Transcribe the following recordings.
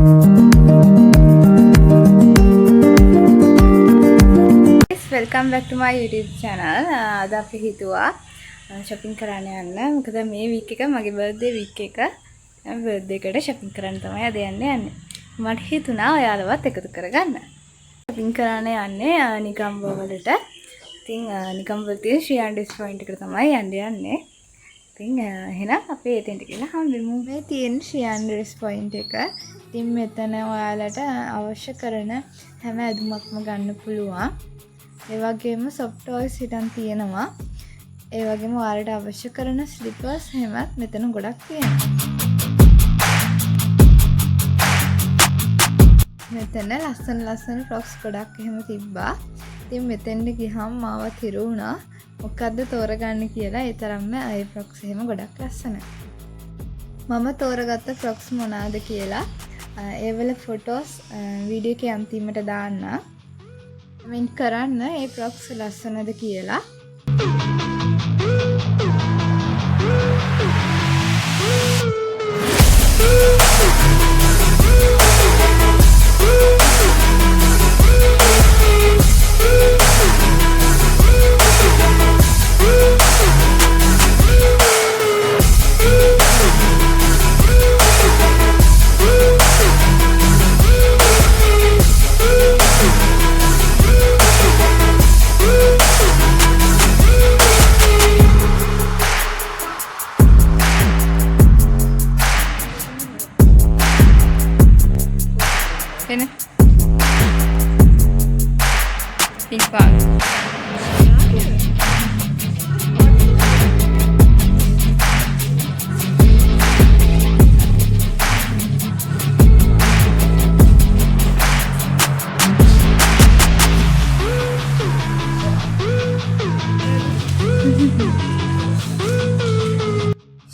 Welcome back to my YouTube channel. අද අපි හිතුවා shopping කරන්න යන්න. මොකද මේ week එක මගේ birthday week එක. birthday එකට shopping කරන්න තමයි අද යන්නේ. මට හිතුණා ඔයාලවත් එකතු කරගන්න. shopping කරන්න යන්නේ නිකම්බ වලට. ඉතින් නිකම්බ වල තියෙන ශ්‍රීයන්ඩිස් පොයින්ට් එකට තමයි යන්නේ. ඉතින් එහෙනම් අපි එතෙන්ට ගිහලා හම්බෙමු. මේ තියෙන ශ්‍රීයන්ඩිස් පොයින්ට් එක. ඉතින් මෙතන ඔයාලට අවශ්‍ය කරන හැම ඇඳුමක්ම ගන්න පුළුවන්. ඒ වගේම soft toys හිටන් තියෙනවා. ඒ වගේම ඔයාලට අවශ්‍ය කරන slippers හැමත් මෙතන ගොඩක් තියෙනවා. මෙතන ලස්සන frocks ගොඩක් එහෙම තිබ්බා. ඉතින් මෙතෙන්ට ගිහම මාව තිරු වුණා. මොකද්ද තෝරගන්න කියලා. ඒ තරම්ම ඒ frocks එහෙම ගොඩක් ලස්සනයි. මම තෝරගත්ත frocks මොනවාද කියලා ඒවල photos වීඩියෝ එකේ අන්තිමට දාන්න. කමෙන්ට් කරන්න මේ frocks ලස්සනද කියලා. Pink bag.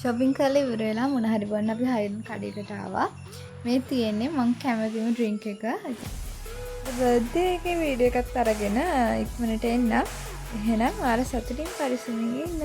shopping කරලා ඉවර වෙලා මොන හරි බොන්න අපි හයින් කඩේකට ආවා. මේ තියෙන්නේ මං කැමතිම ඩ්‍රින්ක් එක. බර්ත්ඩේ එකේ වීඩියෝ එකක් අරගෙන ඉක්මනට එන්න. එහෙනම් ආර සතුටින් පරිස්සමින් ඉන්න.